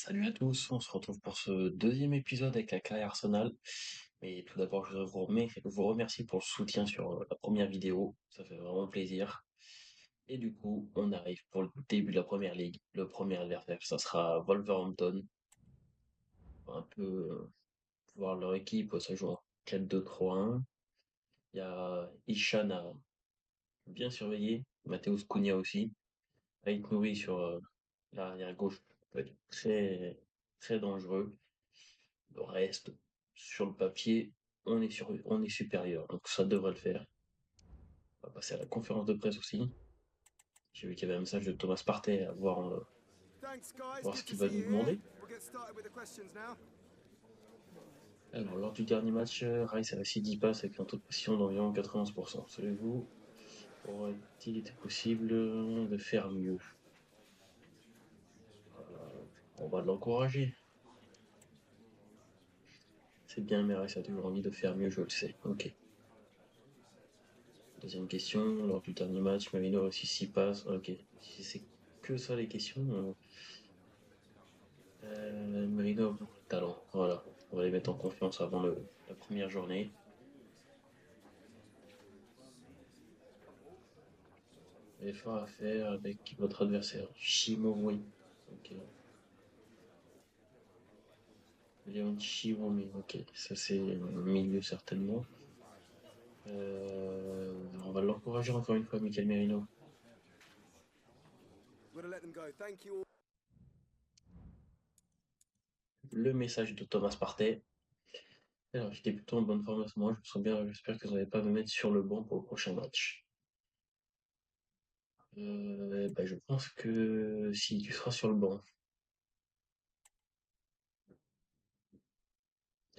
Salut à tous, on se retrouve pour ce deuxième épisode avec la carrière Arsenal. Mais tout d'abord, je voudrais vous remercier pour le soutien sur la première vidéo, ça fait vraiment plaisir. Et du coup, on arrive pour le début de la première ligue. Le premier adversaire, ça sera Wolverhampton. On va un peu voir leur équipe, ça joue en 4-2-3-1. Il y a Ishan à bien surveiller, Mateusz Cunha aussi. Ait Nouri sur l'arrière gauche peut être très, très dangereux. Le reste, sur le papier, on est supérieur, donc ça devrait le faire. On va passer à la conférence de presse aussi. J'ai vu qu'il y avait un message de Thomas Partey à voir ce qu'il va nous demander. Alors, lors du dernier match, Rice a réussi 10 passes avec un taux de possession d'environ 91%. Selon vous, aurait-il été possible de faire mieux? On va l'encourager. C'est bien, mais Rice a toujours envie de faire mieux, je le sais. Ok. Deuxième question, lors du dernier match, Marino a réussi 6 passes. Ok. Si c'est que ça les questions, Merino a beaucoup de talent. Voilà, on va les mettre en confiance avant la première journée. Effort à faire avec votre adversaire. Shimomori. Ok. Léon Shimomori. Ok, ça c'est un milieu certainement. On va l'encourager encore une fois, Michael Merino. Le message de Thomas Partey. Alors, j'étais plutôt en bonne forme à ce moment, je me sens bien, j'espère que vous n'allez pas me mettre sur le banc pour le prochain match. Je pense que si tu seras sur le banc,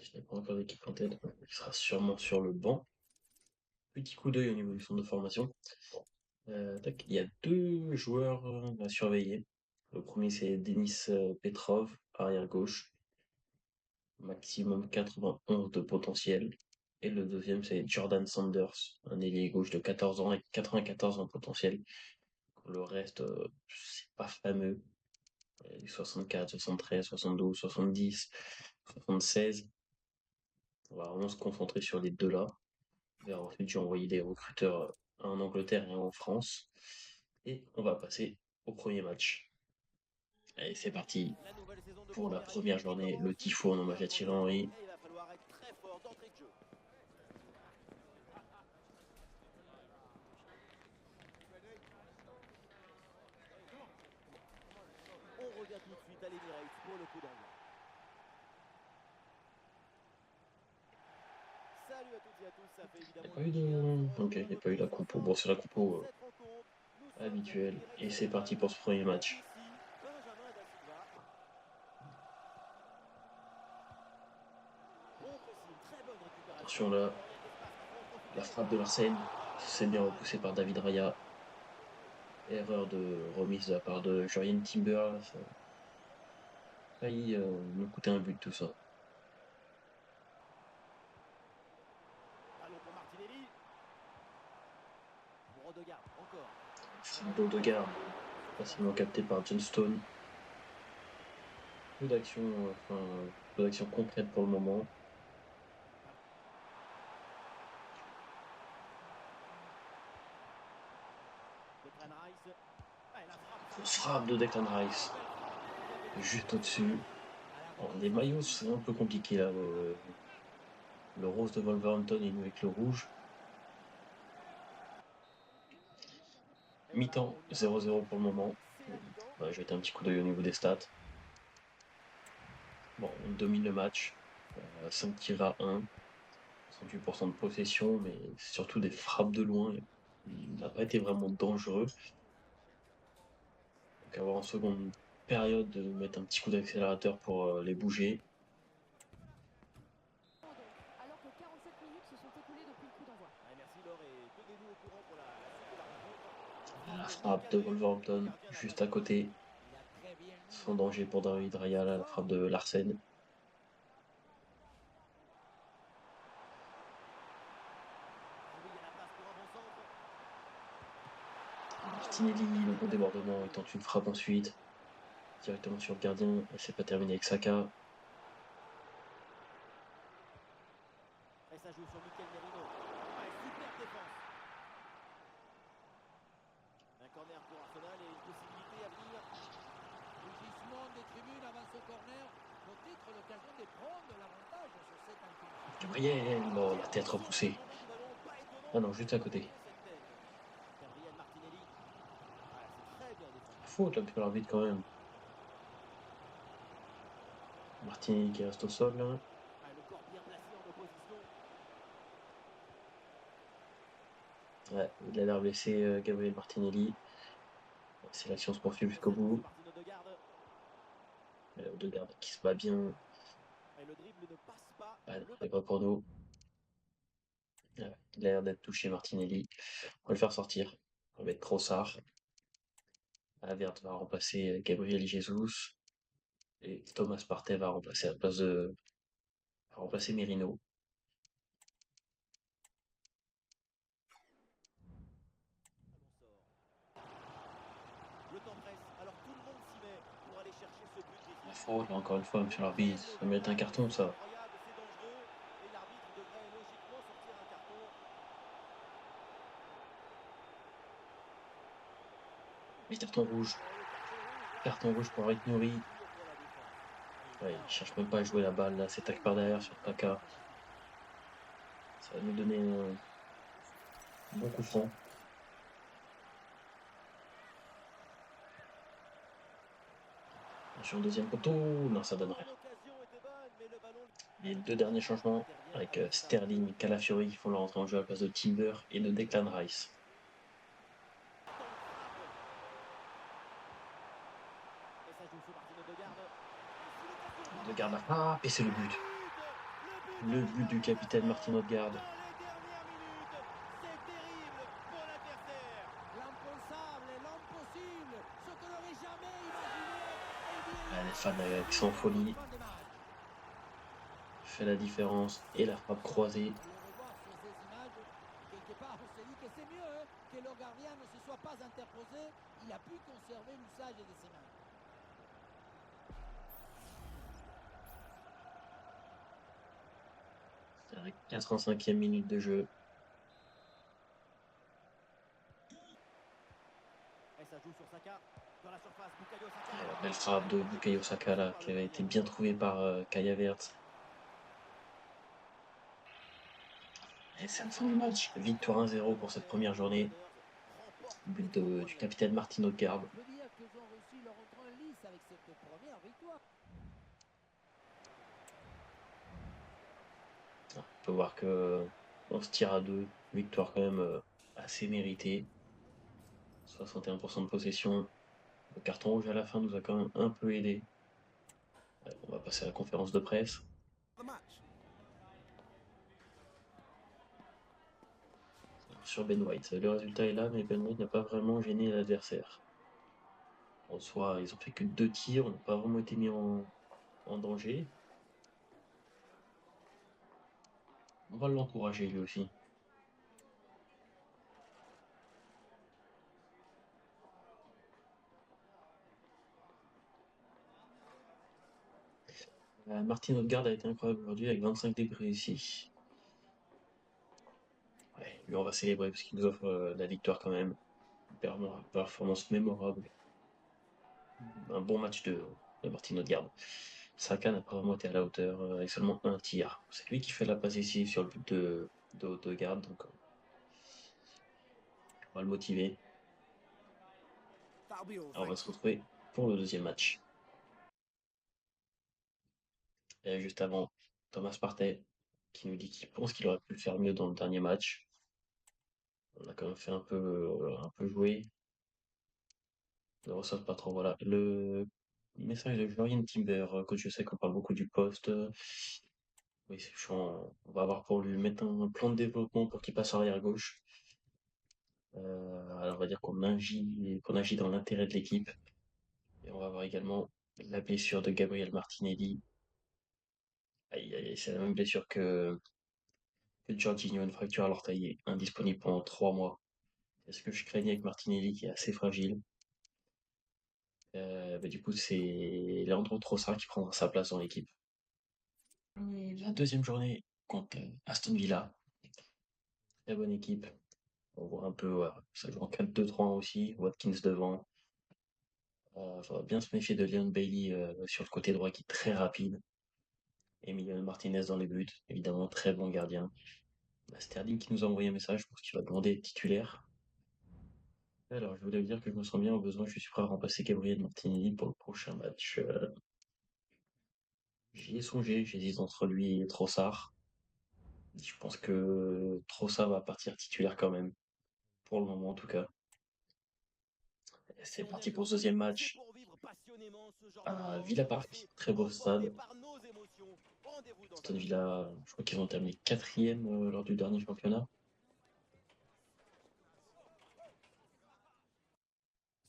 je n'ai pas encore d'équipe en tête, il sera sûrement sur le banc. Petit coup d'œil au niveau du centre de formation. Il y a deux joueurs à surveiller. Le premier c'est Denis Petrov, arrière gauche, maximum 91 de potentiel. Et le deuxième c'est Jordan Sanders, un ailier gauche de 14 ans et 94 en potentiel. Le reste, c'est pas fameux. 64, 73, 72, 70, 76. On va vraiment se concentrer sur les deux là. Et ensuite, j'ai envoyé des recruteurs, un en Angleterre et un en France. Et on va passer au premier match. Allez, c'est parti pour la première journée. Le tifo en hommage à Thierry Henry. On revient tout de suite à l'Emirates pour le coup d'envoi. Salut à toutes et à tous, ça fait Il n'y a évidemment pas eu du bien de se de. Ok, il n'y a pas eu retrouver la tous compo. ensemble Bon, c'est la pour compo cette rencontre. Nous sommes habituelle. Et c'est direction parti pour ce premier match. ici, Benjamin Da Silva. On précise une très bonne récupération Attention là, dans les espaces qui vont en la profiter. frappe de Larsen. C'est bien repoussé par David Raya. Erreur de remise de la part de Jurien Timber. Ça a failli nous coûter un but tout ça. Ballon pour Martinelli. Pour Odegaard, encore. Frappe d'Odegaard, facilement capté par Johnston. Peu d'action, peu d'action concrète pour le moment. Declan Rice. Ah, et la frappe sur le Grosse pied frappe de droit. Declan Et Rice, la belle frappe qui vient de juste toucher au-dessus. à Alors, les maillots, c'est un peu compliqué là. Le rose de Wolverhampton est mieux avec le rouge. Et voilà, Mi-temps, on y revient. 0-0 pour le moment. C'est la mi-temps. Ouais, je vais jeter un petit coup d'œil au niveau des stats. Bon, on domine le match. 5 tirs à 1, 68% de possession, mais surtout des frappes de loin. Il n'a pas été vraiment dangereux. Donc avoir en seconde période de mettre un petit coup d'accélérateur pour les bouger. Alors que 47 minutes se sont écoulées depuis le coup d'envoi. Ouais, merci Laure et tenez-nous au courant pour la suite de la rencontre. La Frappe de frappe de Marc-André, le Wolverhampton gardien juste d'Ajax. à côté. Il a très bien lu Sans le danger jeu. pour David Raya, là, C'est la frappe fort. de Larsen. Ah oui, il y a la passe pour un bon centre. Martinelli, le bon débordement, il tente une frappe ensuite. directement sur le gardien et c'est pas terminé avec Saka. Et ça joue sur Mikel Merino. Ouais, super défense. Un corner pour Arsenal et une possibilité à venir. Rugissement des tribunes avant ce corner. Peut-être l'occasion de prendre l'avantage sur cette incursion. Gabriel, oh, la tête repoussée. Contrôle du ballon, pas étonnant Ah non, pour juste à cette côté. tête. Gabriel Martinelli. Ouais, c'est très bien défendu. Faute là, depuis l'arbitre quand même. Martinelli qui reste au sol là. Ah, le corps bien placé en opposition. Ouais, il a l'air blessé, Gabriel Martinelli. Si l'action se poursuit Et jusqu'au ça joue sur bout. Martino de garde. Odegaard qui se bat bien. Et le dribble ne passe pas. Ah non, Le c'est pas pour nous. Ouais, il a l'air d'être touché Martinelli. On va le faire sortir. On va mettre Trossard. Avert va remplacer Gabriel Jesus. Et Thomas Partey va remplacer à la place de. Va remplacer Merino. ballon sort. Le temps presse. Alors tout le monde s'y met pour aller chercher ce but La décisif. faute, là, encore une fois, Et monsieur très l'arbitre. Ça mauvais mérite un contact. carton, C'est ça. incroyable, c'est dangereux. Et l'arbitre devrait logiquement sortir un carton. Mais carton rouge. Et le carton rouge, là, Carton rouge pour Aït c'est Nouri. dur pour la défense. Ouais, il cherche même pas à jouer la balle, là. C'est tac par derrière sur Taka. Ça va nous donner un bon coup franc. Sur le deuxième poteau, non, ça donne Oh, rien. l'occasion était bonne, mais le ballon. Les deux derniers changements, Intervient avec avec cet arbitre. Sterling et Calafiori qui font leur entrée en jeu à la place de Timber et de Declan Rice. Temps de frappe. Et ça joue sur Martino de garde. De garde à et c'est le but. Le Le but but du de capitaine l'Arsenal Martino Odegaard. dans les dernières minutes. C'est terrible pour l'adversaire. L'impensable, l'impossible, ce que n'aurait jamais imaginé. Eh bien, il Ah, a les fans réussi qui sont en folie. fin de match. Fait la différence et la frappe croisée. À le revoir sur ces images, quelque part on se dit que c'est mieux que le gardien ne se soit pas interposé. Il a pu conserver l'usage de ses mains. À la 85e minute de jeu. Et ça joue sur Saka. Dans la surface, Bukayo Saka. Et la belle frappe de Bukayo Saka là, qui avait été bien trouvée par Kai Havertz. Et c'est la fin du match. Victoire 1-0 pour cette première journée. But du capitaine Martino Odegaard. On peut dire qu'ils ont réussi leur entrée en lice avec cette première victoire. On peut voir que on se tire à deux. Victoire quand même assez méritée. 61% de possession. Le carton rouge à la fin nous a quand même un peu aidé. Ouais, on va passer à la conférence de presse. Sur Ben White. Le résultat est là, mais Ben White n'a pas vraiment gêné l'adversaire. En soi, ils ont fait que 2 tirs, on n'a pas vraiment été mis en danger. On va l'encourager lui aussi. Martin Odegaard a été incroyable aujourd'hui avec 25 débris réussis. Ouais, lui on va célébrer parce qu'il nous offre la victoire quand même. Performance mémorable. Un bon match de Martin Odegaard. Saka n'a pas vraiment été à la hauteur avec seulement un tir. C'est lui qui fait la passe ici sur le but de Odegaard, donc on va le motiver. Alors, on va se retrouver pour le deuxième match. Et juste avant, Thomas Partey qui nous dit qu'il pense qu'il aurait pu le faire mieux dans le dernier match. On a quand même fait un peu jouer. Ne ressort pas trop. Voilà. Le message de Jorien Timber, coach, je sais qu'on parle beaucoup du poste. Oui, c'est chiant. On va avoir pour lui mettre un plan de développement pour qu'il passe arrière gauche. Alors on va dire qu'on agit dans l'intérêt de l'équipe. Et on va avoir également la blessure de Gabriel Martinelli. Aïe, aïe, aïe, c'est la même blessure que Jorginho, une fracture à l'orteil, indisponible pendant 3 mois. C'est ce que je craignais avec Martinelli qui est assez fragile. Du coup, c'est Leandro Trossard qui prendra sa place dans l'équipe. La deuxième journée contre Aston Villa. Très bonne équipe. On voit un peu, ça joue en 4-2-3-1 aussi. Watkins devant. Faudra bien se méfier de Leon Bailey sur le côté droit qui est très rapide. Emiliano Martinez dans les buts. Évidemment, très bon gardien. Sterling qui nous a envoyé un message. Je pense qu'il va demander d'être titulaire. Alors, je voulais vous dire que je me sens bien au besoin. Je suis prêt à remplacer Gabriel Martinelli pour le prochain match. J'y ai songé. J'hésite entre lui et Trossard. Je pense que Trossard va partir titulaire quand même. Pour le moment, en tout cas. Et c'est parti pour ce deuxième C'est match. pour vivre passionnément ce genre de À moment Villa et Park. laisser Très beau emporter stade. par nos émotions. Rendez-vous dans un Aston instant. Villa, je crois qu'ils ont terminé quatrième lors du dernier championnat.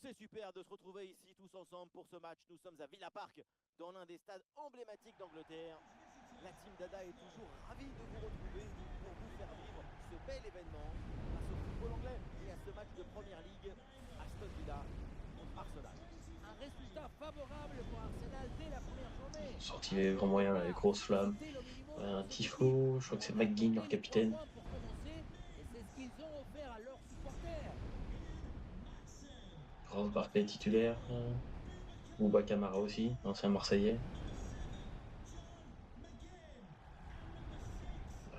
C'est super de se retrouver ici tous ensemble pour ce match. Nous sommes à Villa Park, dans l'un des stades emblématiques d'Angleterre. La team Dada est toujours ravie de vous retrouver pour vous faire vivre ce bel événement grâce au football anglais et à ce match de Première Ligue, Aston Villa contre Arsenal. Un résultat favorable pour Arsenal dès la première journée. Sorti les grands moyens, là, les grosses flammes. C'était le minimum Un pour cette tifo, équipe. je crois que c'est Ils ont McGinn, leur remporté les 3 capitaine. points pour commencer et c'est ce qu'ils ont offert à leurs supporters. Ross Barclay titulaire. Bouba Camara aussi, ancien Marseillais.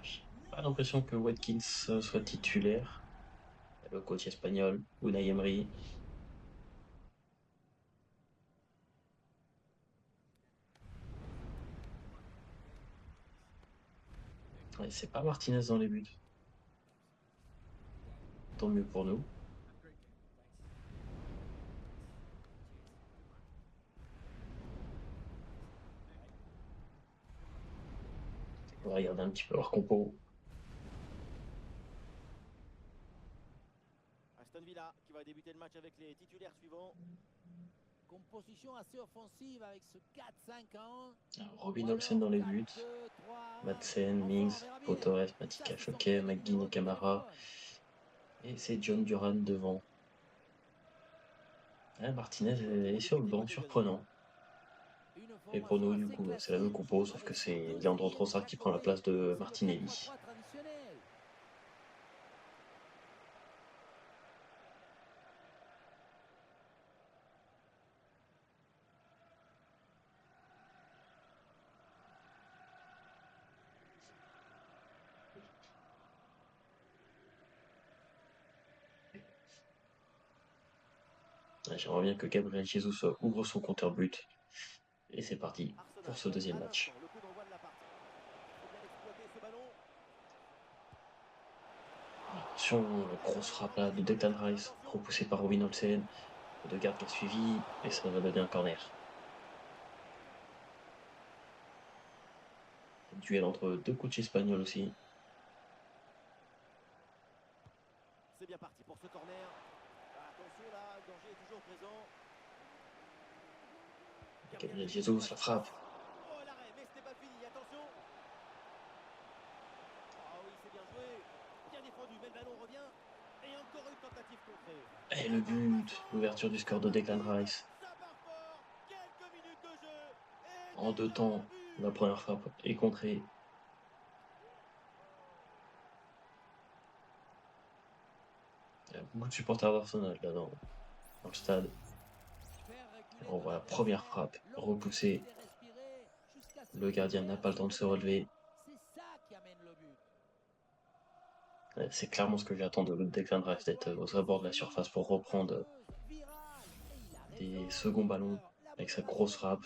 J'ai pas l'impression que Watkins soit titulaire. Le coach espagnol, Unai Emery. Ouais, c'est pas Martinez dans les buts. Tant mieux pour nous. On va regarder un petit peu leur compo. Aston Villa qui va débuter le match avec les titulaires suivants. Composition assez offensive avec ce 4-5-1. Alors, Robin Olsen dans les buts. Madsen, Mings, Pau Torres, Matika Choquet, McGinn et Camara. Et c'est John Duran devant. Ah, Martinez est sur le banc, surprenant. Et pour nous, du coup, c'est la même compo, sauf que c'est Leandro Trossard qui prend la place de Martinelli. J'aimerais bien que Gabriel Jesus ouvre son compteur but. Et c'est parti pour ce deuxième match. Le coup d'envoi de la partie. Faut bien exploiter ce ballon. Attention, grosse frappe là de Declan Rice, repoussé par Robin Olsen. De garde qui a suivi, et ça va donner un corner. Duel entre deux coachs espagnols aussi. C'est bien parti pour ce corner. Attention là, le danger est toujours présent. Gabriel Jesus, la frappe. Oh l'arrêt, mais ce n'est pas fini, attention. Ah oui, c'est bien joué. Bien défendu, mais le ballon revient. Et encore une tentative contrée. Et le but, l'ouverture du score de Declan Rice. Ça part fort. Quelques minutes de jeu. Et En deux déjà temps, un but. la première frappe est contrée. Il y a beaucoup de supporters d'Arsenal là dans le stade. Et on voit la première frappe repoussée. Le gardien n'a pas le temps de se relever. C'est ça qui amène le but. C'est clairement ce que j'attends de Declan Rice, d'être aux abords de la surface pour reprendre des seconds ballons avec sa grosse frappe.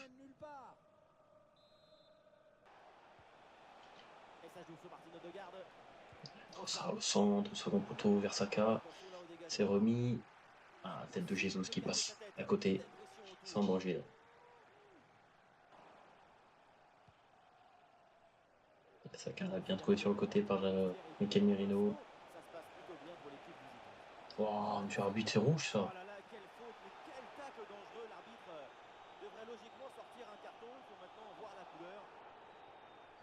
Et ça joue sur Martin Odegaard. Trossard au centre, second poteau vers Saka. C'est remis. Ah, tête de Jesus qui passe à côté, sans danger. Saka a bien trouvé sur le côté par Mikel Merino. Ça se passe plutôt bien pour l'équipe visitante. Oh, monsieur arbitre, c'est rouge ça. Oh là là, quelle faute, mais quel tacle dangereux. L'arbitre devrait logiquement sortir un carton. Il faut maintenant voir la couleur.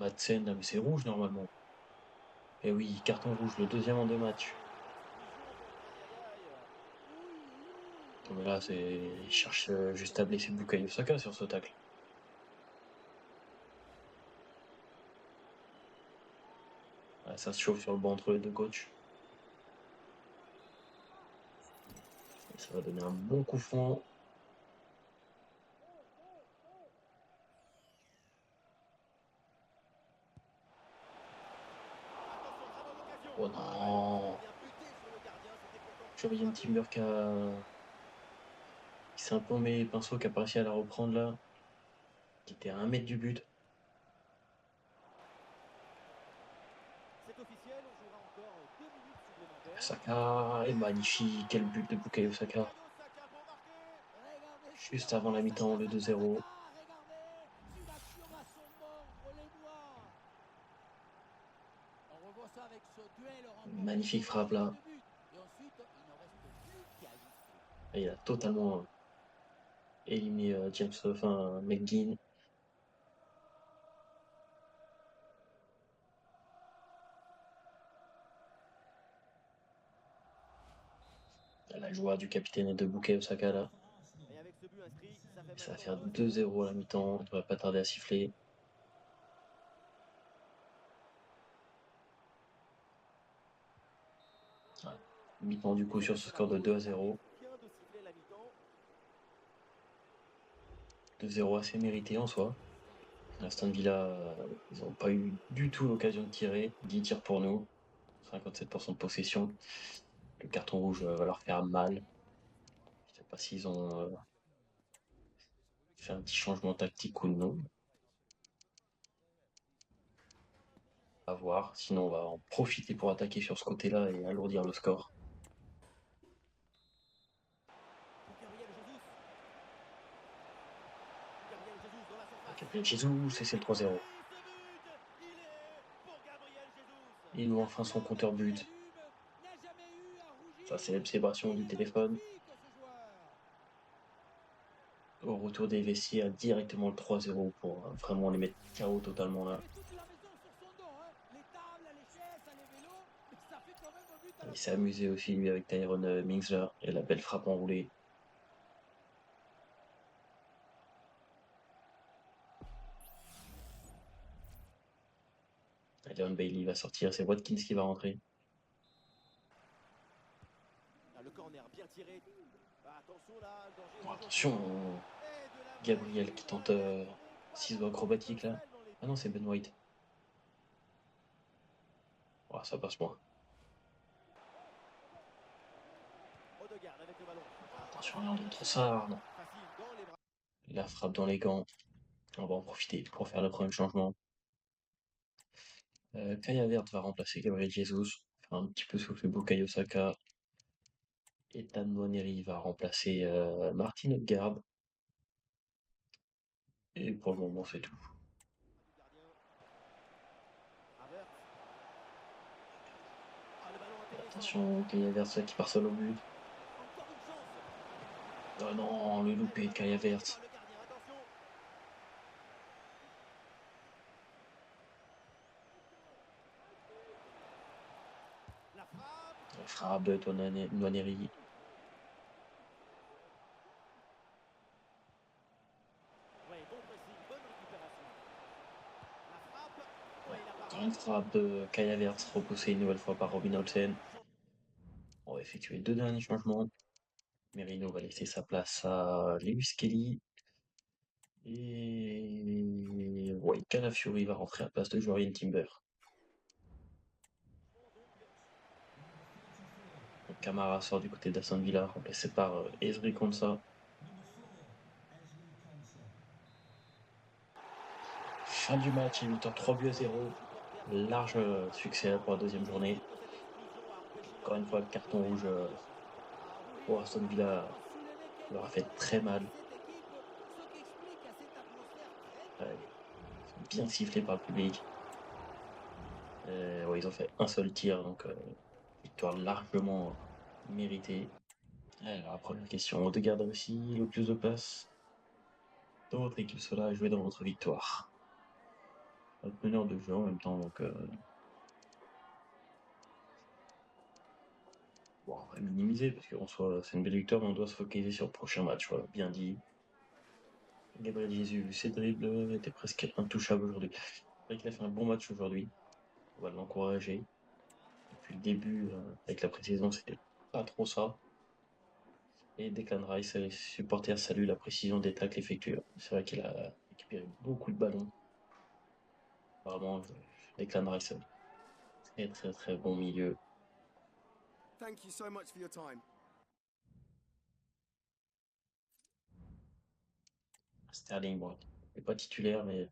Madsen, là, mais c'est rouge normalement. Et oui, carton rouge, le deuxième en deux matchs. Là, il cherche juste à blesser Bukayo Saka sur ce tacle. Ouais, ça se chauffe sur le banc entre les deux coachs. Et ça va donner un bon coup franc. Oh non! Jurien Timber qui s'est un peu emmêlé les pinceaux, qui a pas réussi à la reprendre là. Qui était à 1 mètre du but. C'est officiel, on jouera encore 2 minutes supplémentaires. Saka est magnifique. Quel but de Bukayo Saka. Bukayo Saka pour marquer. Juste avant la mi-temps, le 2-0. Regardez, une action à son membre, les doigts. On revoit ça avec ce duel remporté Magnifique sur frappe là. le but. Et ensuite, il ne reste plus qu'à ajuster. Et il a totalement éliminé McGinn. La joie du capitaine et de Bukayo Saka là. Et avec ce but inscrit, ça fait Ça va maintenant faire 2-0 2-0 à la mi-temps. Il ne devrait pas tarder à siffler. Ouais. Mi-temps du coup sur ce score de 2-0. Vient de siffler la mi-temps. 2-0 assez mérité en soi. Aston Villa, ils n'ont pas eu du tout l'occasion de tirer. 10 tirs pour nous. 57% de possession. Le carton rouge va leur faire mal. Je ne sais pas s'ils ont fait un petit changement tactique ou non. À voir. Sinon, on va en profiter pour attaquer sur ce côté-là et alourdir le score. Pour Gabriel Jesus. Gabriel Jesus dans la surface. Gabriel Jesus, et c'est le 3-0. Il ouvre enfin son compteur but. Ça, c'est la célébration du téléphone. Au retour des vestiaires, directement le 3-0 pour vraiment les mettre KO totalement là. Il s'est amusé aussi lui avec Tyrone Mings là, et la belle frappe enroulée. Leon Bailey va sortir, c'est Watkins qui va rentrer. Le corner bien tiré. Attention là, le danger. Oh, attention, Gabriel qui tente ciseaux acrobatiques là. Ah non, c'est Ben White. Oh, ça passe moins. Odegaard avec le ballon. Attention, Leandro Trossard, non. La frappe dans les gants. On va en profiter pour faire le premier changement. Kai Havertz va remplacer Gabriel Jesus. Faire un petit peu souffler Bukayo Saka. Ethan Nwaneri va remplacer Martin Odegaard. Et pour le moment, c'est tout. Attention, Kai Havertz qui part seul au but. Oh non, le loupé de Kai Havertz. La frappe de Nwaneri. Encore une frappe de Kai Havertz repoussée une nouvelle fois par Robin Olsen. On va effectuer 2 derniers changements. Merino va laisser sa place à Lewis Kelly. Et ouais, Calafiori va rentrer à la place de Jurien Timber. Donc, Camara sort du côté d'Aston Villa, remplacé par Ezri Konsa. Fin du match, et victoire 3-0. Large succès pour la deuxième journée. Encore une fois, le carton rouge pour Aston Villa leur a fait très mal. Bien sifflé par le public. Ouais, ils ont fait un seul tir, donc victoire largement méritée. Alors, la première question, Odegaard aussi le plus de place dans votre équipe, cela a joué dans votre victoire. Votre meneur de jeu en même temps, donc Bon, après, minimiser, parce qu'en soi, c'est une belle victoire, mais on doit se focaliser sur le prochain match, voilà, bien dit. Gabriel Jesus, ses dribbles étaient presque intouchables aujourd'hui. C'est vrai qu'il a fait un bon match aujourd'hui, on va l'encourager. Depuis le début, avec la pré-saison, c'était pas trop ça. Et Declan Rice, les supporters saluent la précision des tacles effectués. C'est vrai qu'il a récupéré beaucoup de ballons. Vraiment, Declan Rice, très très très bon milieu. Thank you so much for your time. Sterling, bon, il n'est pas titulaire, mais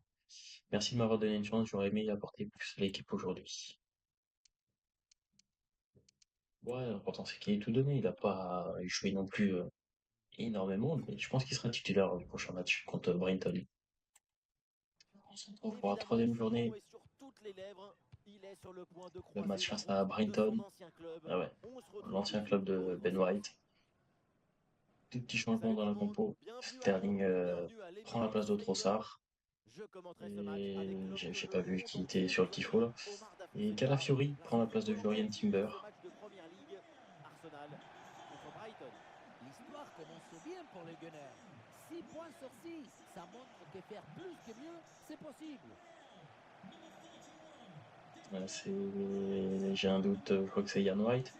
merci de m'avoir donné une chance. J'aurais aimé y apporter plus à l'équipe aujourd'hui. Ouais, l'important c'est qu'il ait tout donné. Il n'a pas joué non plus énormément, mais je pense qu'il sera titulaire du prochain match contre Brighton. On se retrouve pour la Évidemment, troisième son journée. nom est sur toutes les lèvres. Il est sur le point de Le croiser match la face à route de Brighton. son ancien club. Ah ouais, On se retrouve tout l'ancien de suite club dans de notre Ben séance. White. Tout petit changement Salut dans tout la le monde, compo. bienvenue à vous, Sterling bienvenue à prend la l'émission place de Stadium. Trossard. Je commenterai ce match avec Et l'homme que j'ai le pas vu monde qui était entier sur le nous tifo envie, là. Omar Dafus Et Edouard, Calafiori prend la place l'insouciant de Jurien volontaire Timber. pour ce match de Première Ligue. Arsenal contre Brighton. L'histoire commence bien pour les Gunners. 6 points sur 6, ça montre que faire plus que mieux, c'est possible. J'ai un doute, je crois que c'est Ian White.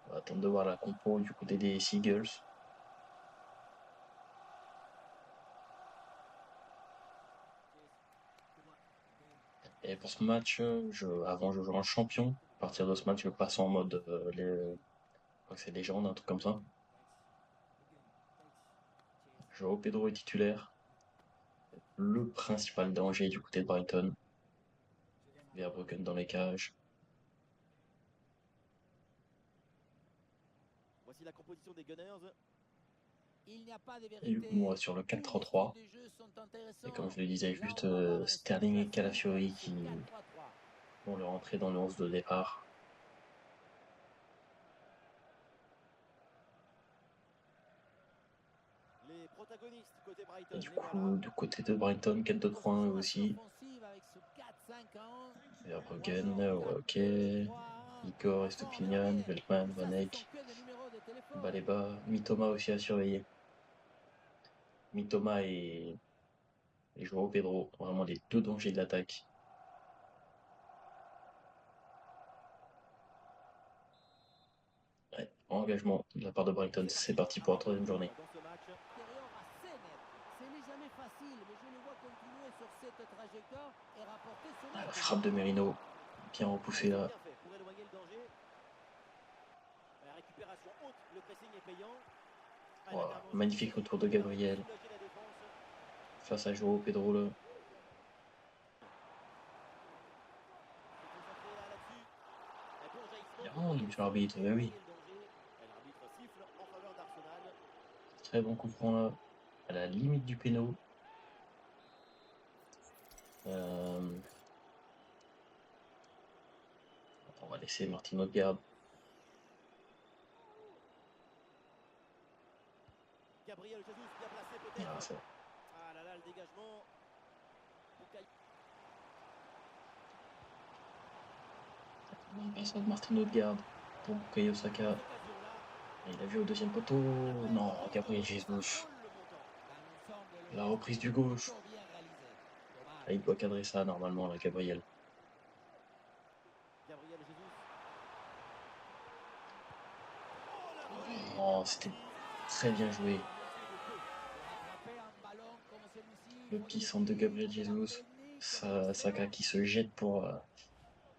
On va attendre de voir la compo du côté des Seagulls. Et pour ce match, avant je joue en champion. À partir de ce match, je passe en mode je crois que c'est légende, un truc comme ça. Joao Pedro est titulaire. Le principal danger du côté de Brighton. Verbruggen dans les cages. Voici la composition des Gunners. Il n'y a pas de Et du coup, vérité. on reste sur le Tous les styles 4-3-3. de jeu sont intéressants. Et comme je le disais, Là, juste on va voir un style Sterling et classique Calafiori avec ce qui 4-3-3. vont leur entrer dans le 11 de départ. Les protagonistes côté Brighton, Et du les voilà. coup, du côté de Brighton, 4-2-3-1 aussi. Offensive avec ce 4-5-1. Verbruggen, Ou ok. alors 4-2-3-1. Igor, Enfin, regardez. Estupinian, Veltman, Ça, ce sont Vanek, que des numéros de téléphone. Baleba, Mitoma aussi à surveiller. Mitoma et Joao Pedro, vraiment les deux dangers de l'attaque. Ouais, engagement de la part de Brighton, c'est parti pour la troisième journée. Dans ce match. Extérieur assez net. Ce n'est jamais facile, mais je le vois continuer sur cette trajectoire et rapporter son Ah, la aide. frappe de Merino, bien repoussée là. Bien fait pour éloigner le danger. La récupération haute, le pressing est payant. Voilà, magnifique retour de Gabriel face à Joao Pedro là. Oh, monsieur l'arbitre, ben oui. Très bon coup franc là, à la limite du péno. On va laisser Martin Odegaard. Gabriel Jesus bien placé peut-être. Ah, ça. Ah là là, le dégagement. Personne de Martin Odegaard pour Bukayo Saka. Il a vu au deuxième poteau. Non, Gabriel Jesus. La reprise du gauche. Là, il doit cadrer ça normalement, là, Gabriel. Oh, c'était très bien joué. Le petit centre de Gabriel Jesus. Saka qui se jette pour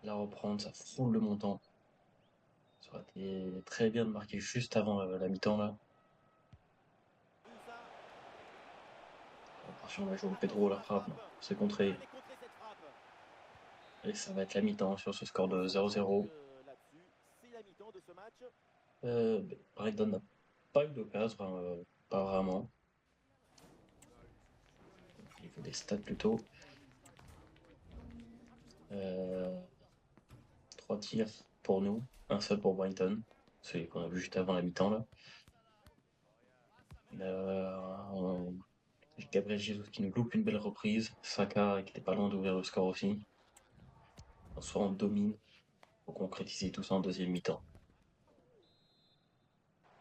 la reprendre. Ça frôle le montant. Ça aurait été très bien de marquer juste avant la mi-temps là. Attention, on va jouer au Pedro la frappe. C'est contré. Et ça va être la mi-temps sur ce score de 0-0. Brighton n'a pas eu d'occasion, pas vraiment. Au niveau des stats plutôt. 3 tirs pour nous, un seul pour Brighton. celui qu'on a vu juste avant la mi-temps là. On- Gabriel Jesus qui nous loupe une belle reprise. Saka qui était pas loin d'ouvrir le score aussi. Soit on domine, pour concrétiser tout ça en deuxième mi-temps.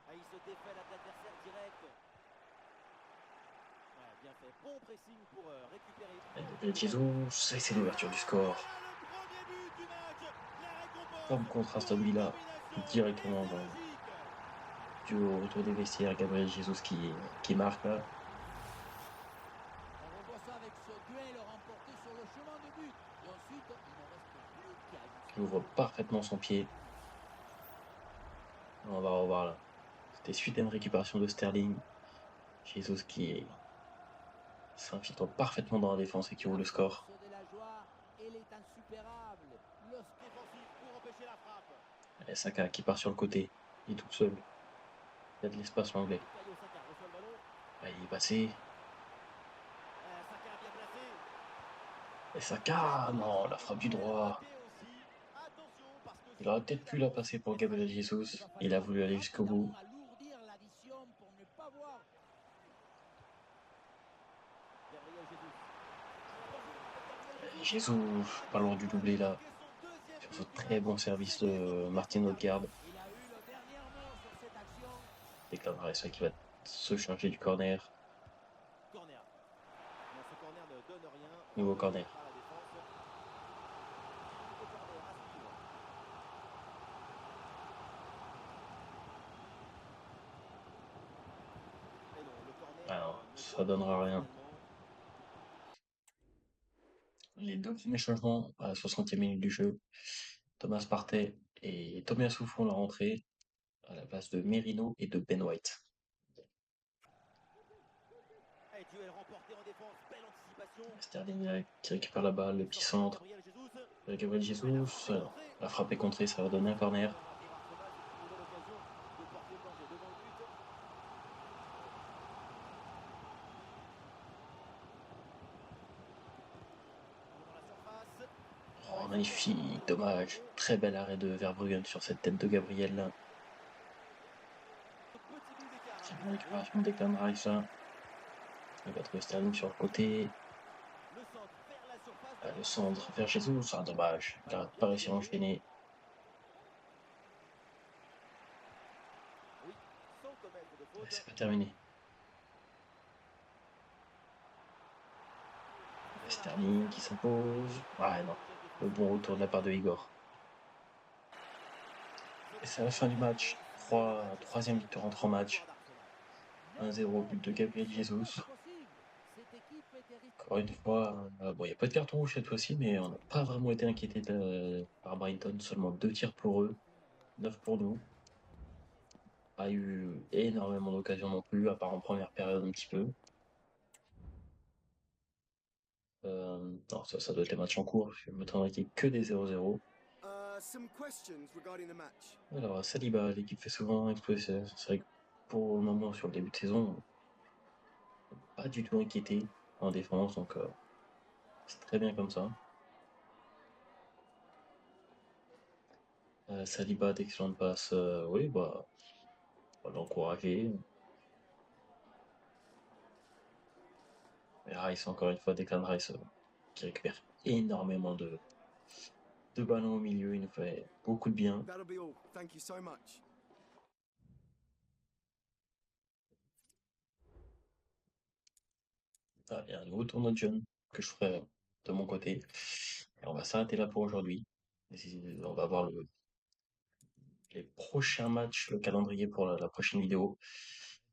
Ah, il se défait de l'adversaire direct. Ouais, bien fait. Bon pressing pour récupérer. Gabriel Jesus, ça c'est l'ouverture du score. Le premier but du match. La récompense Comme contre Aston pour une Villa, domination directement méthodologique. au retour des vestiaires, Gabriel Jesus qui marque là. On revoit ça avec ce duel remporté sur le chemin de but. Et ensuite, il ne reste plus qu'à ajuster. Il ouvre parfaitement son pied. On va revoir là. C'était suite à une récupération de Sterling. Jesus qui s'infiltre parfaitement dans la défense et qui ouvre le score. La force de la joie, elle est insuperable. Lorsque Défensif pour empêcher la frappe. Et Saka qui part sur le côté. Il est tout seul. Il y a de l'espace l'anglais. Bukayo Saka reçoit le ballon. Ah, il est passé. Saka bien placé. Et Saka, non, la frappe du droit. Attention parce que Il aurait peut-être pu la passer pour Gabriel Jesus. Il a voulu aller jusqu'au bout. alourdir l'addition pour ne pas voir. Gabriel Jesus. Jesus, pas loin du doublé là. Sur ce très bon service de Martin Odegaard. Il a eu le dernier mot sur cette action. Declan Rice qui va se charger du corner. Corner. Non, ce corner ne donne rien. Nouveau corner. Par la défense. Nouveau corner à suivre. Et non, le corner Alors, ne ça doit donnera pas rien. finalement. Les deux premiers changements à la 60e minute du jeu. Thomas Partey et Thomas Soufou font la rentrée à la place de Merino et de Ben White. Et duel remporté en défense. Belle anticipation. Sterling qui récupère la balle, le petit centre. Gabriel Jesus. Gabriel Jesus, la frappe est contrée, ça va donner un corner. Pour Arsenal, c'est une nouvelle occasion de porter le danger devant le but. Dans la surface. Oh, magnifique, dommage. Très bel arrêt de Verbruggen sur cette tête de Gabriel là. Petit bout d'écart. Très bonne récupération de Declan Rice là. Il va trouver Sterling sur le côté. Le centre vers la surface. Le centre vers Jesus, c'est un dommage. Il n'a pas réussi à enchaîner. Oui, sans commettre de faute. C'est pas terminé. Sterling qui s'impose. Ah non, le bon retour de la part de Igor. Et c'est la fin du match. Troisième victoire en 3 matchs. 1-0 but de Gabriel Jesus. Encore une fois, bon, il n'y a pas de carton rouge cette fois-ci, mais on n'a pas vraiment été inquiété par Brighton. Seulement 2 tirs pour eux, 9 pour nous. Pas eu énormément d'occasions non plus, à part en première période un petit peu. Non, ça doit être les matchs en cours. Je m'attendais qu'il n'y ait que des 0-0. Some questions regarding the match. Alors, Saliba, l'équipe fait souvent exploser. C'est vrai que pour le moment, sur le début de saison, pas du tout inquiété en défense, donc c'est très bien comme ça. Saliba, d'excellentes passes, oui, bah, on va l'encourager. Et Rice, encore une fois, Declan Rice, qui récupère énormément de ballons au milieu, il nous fait beaucoup de bien. That'll be all. Thank you so much. Ah, il y a un nouveau tournoi de jeunes que je ferai de mon côté. Et on va s'arrêter là pour aujourd'hui. On va voir les prochains matchs, le calendrier pour la prochaine vidéo.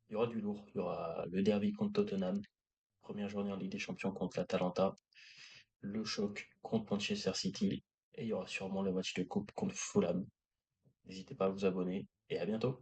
Il y aura du lourd. Il y aura le derby contre Tottenham, première journée en Ligue des Champions contre l'Atalanta, le choc contre Manchester City, et il y aura sûrement le match de coupe contre Fulham. N'hésitez pas à vous abonner, et à bientôt.